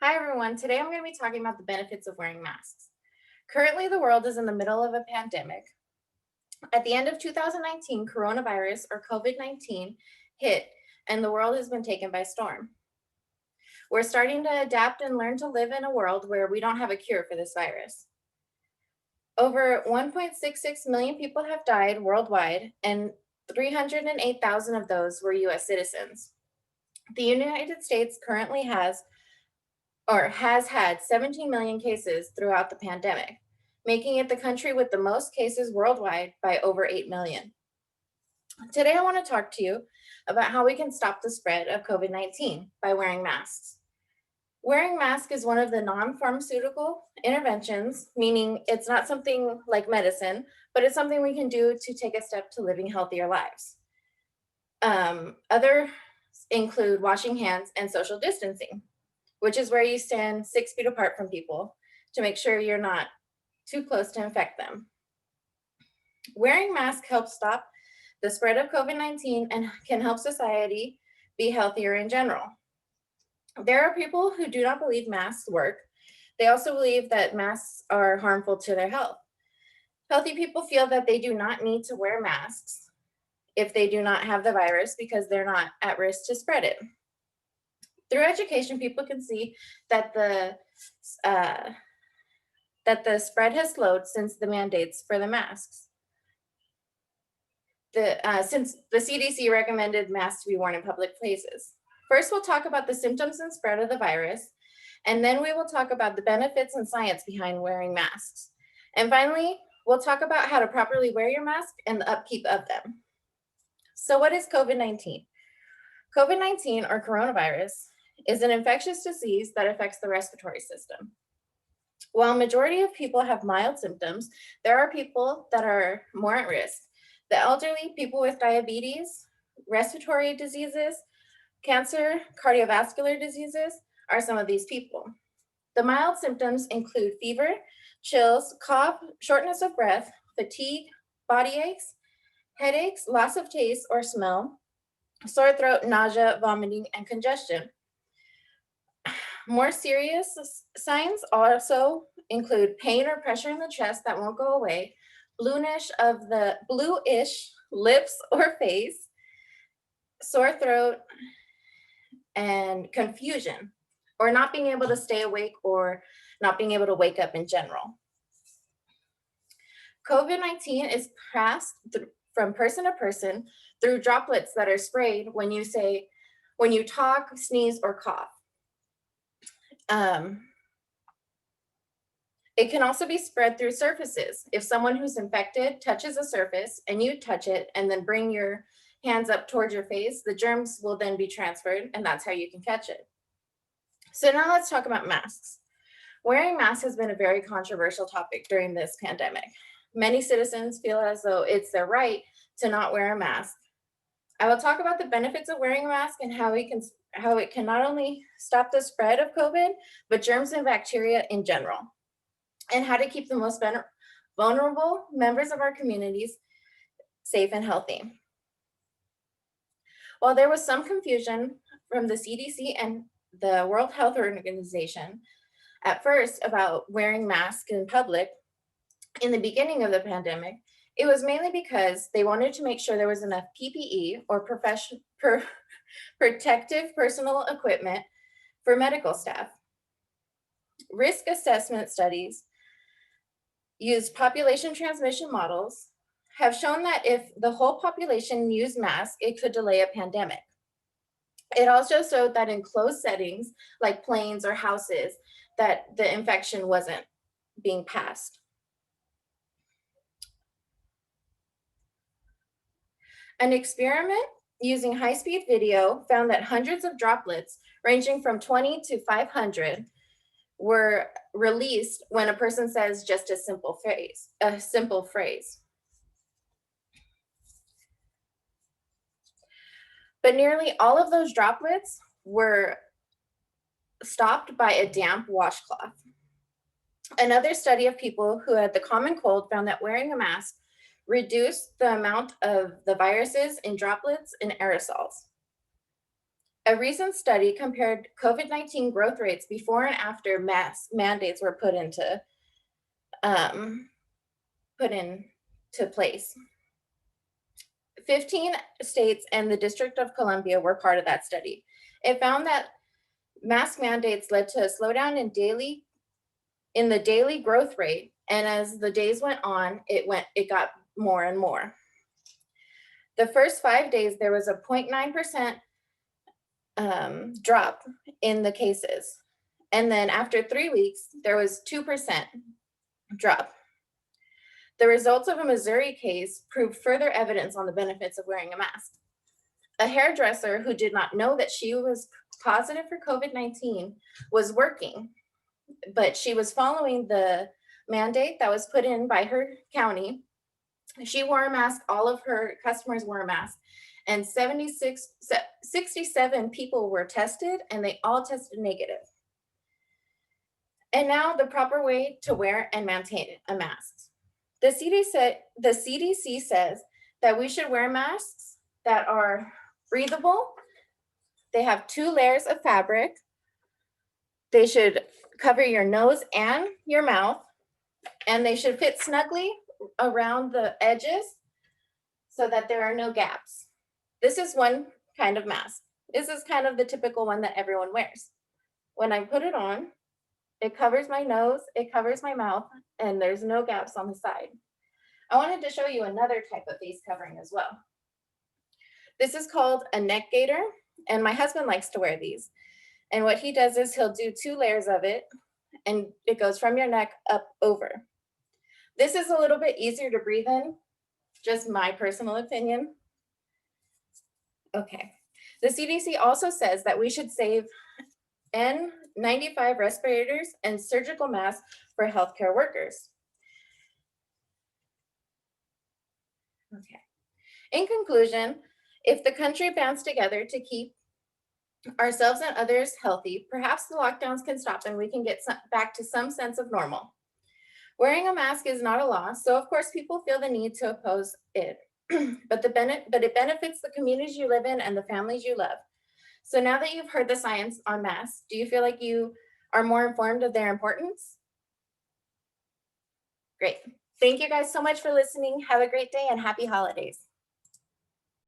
Hi, everyone. Today I'm going to be talking about the benefits of wearing masks. Currently, the world is in the middle of a pandemic. At the end of 2019, coronavirus or COVID 19 hit, and the world has been taken by storm. We're starting to adapt and learn to live in a world where we don't have a cure for this virus. Over 1.66 million people have died worldwide, and 308,000 of those were US citizens. The United States currently has had 17 million cases throughout the pandemic, making it the country with the most cases worldwide by over 8 million. Today, I want to talk to you about how we can stop the spread of COVID 19 by wearing masks. Wearing masks is one of the non pharmaceutical interventions, meaning it's not something like medicine, but it's something we can do to take a step to living healthier lives. Other include washing hands and social distancing, which is where you stand 6 feet apart from people to make sure you're not too close to infect them. Wearing masks helps stop the spread of COVID 19 and can help society be healthier in general. There are people who do not believe masks work. They also believe that masks are harmful to their health. Healthy people feel that they do not need to wear masks if they do not have the virus because they're not at risk to spread it. Through education, people can see that uh, the spread has slowed since the mandates for the masks. Since the CDC recommended masks to be worn in public places. First, we'll talk about the symptoms and spread of the virus, and then we will talk about the benefits and science behind wearing masks. And finally, we'll talk about how to properly wear your mask and the upkeep of them. So, what is COVID 19? COVID 19 or coronavirus is an infectious disease that affects the respiratory system. While majority of people have mild symptoms, there are people that are more at risk. The elderly, people with diabetes, respiratory diseases, cancer, cardiovascular diseases are some of these people. The mild symptoms include fever, chills, cough, shortness of breath, fatigue, body aches, headaches, loss of taste or smell, sore throat, nausea, vomiting, and congestion. More serious signs also include pain or pressure in the chest that won't go away, bluish lips or face, sore throat, and confusion, or not being able to stay awake or not being able to wake up in general. COVID 19 is passed from person to person through droplets that are sprayed when you talk, sneeze, or cough. Um, It can also be spread through surfaces. If someone who's infected touches a surface and you touch it and then bring your hands up towards your face, the germs will then be transferred, and that's how you can catch it. So now let's talk about masks. Wearing masks has been a very controversial topic during this pandemic. Many citizens feel as though it's their right to not wear a mask. I will talk about the benefits of wearing a mask and how it can not only stop the spread of COVID, but germs and bacteria in general, and how to keep the most vulnerable members of our communities safe and healthy. While there was some confusion from the CDC and the World Health Organization at first about wearing masks in public in the beginning of the pandemic, it was mainly because they wanted to make sure there was enough PPE or protective personal equipment for medical staff. Risk assessment studies used population transmission models have shown that if the whole population used masks, it could delay a pandemic. It also showed that in closed settings like planes or houses, that the infection wasn't being passed. An experiment using high-speed video found that hundreds of droplets ranging from 20 to 500 were released when a person says just a simple phrase. But nearly all of those droplets were stopped by a damp washcloth. Another study of people who had the common cold found that wearing a mask reduced the amount of the viruses in droplets and aerosols. A recent study compared COVID-19 growth rates before and after mask mandates were um, put into place. 15 states and the District of Columbia were part of that study. It found that mask mandates led to a slowdown in the daily growth rate, and as the days went on, it got more and more. The first 5 days, there was a 0.9% drop in the cases. And then after 3 weeks, there was 2% drop. The results of a Missouri case proved further evidence on the benefits of wearing a mask. A hairdresser who did not know that she was positive for COVID-19 was working, but she was following the mandate that was put in by her county. She wore a mask, all of her customers wore a mask, and 67 people were tested, and they all tested negative. And now the proper way to wear and maintain a mask. The CDC says that we should wear masks that are breathable. They have 2 layers of fabric. They should cover your nose and your mouth, and they should fit snugly around the edges so that there are no gaps. This is one kind of mask. This is kind of the typical one that everyone wears. When I put it on, it covers my nose, it covers my mouth, and there's no gaps on the side. I wanted to show you another type of face covering as well. This is called a neck gaiter, and my husband likes to wear these. And what he does is he'll do 2 layers of it, and it goes from your neck up over. This is a little bit easier to breathe in, just my personal opinion. Okay. The CDC also says that we should save N95 respirators and surgical masks for healthcare workers. Okay. In conclusion, if the country bands together to keep ourselves and others healthy, perhaps the lockdowns can stop and we can get back to some sense of normal. Wearing a mask is not a law, so of course people feel the need to oppose it, but it benefits the communities you live in and the families you love. So now that you've heard the science on masks, do you feel like you are more informed of their importance? Great. Thank you guys so much for listening. Have a great day and happy holidays.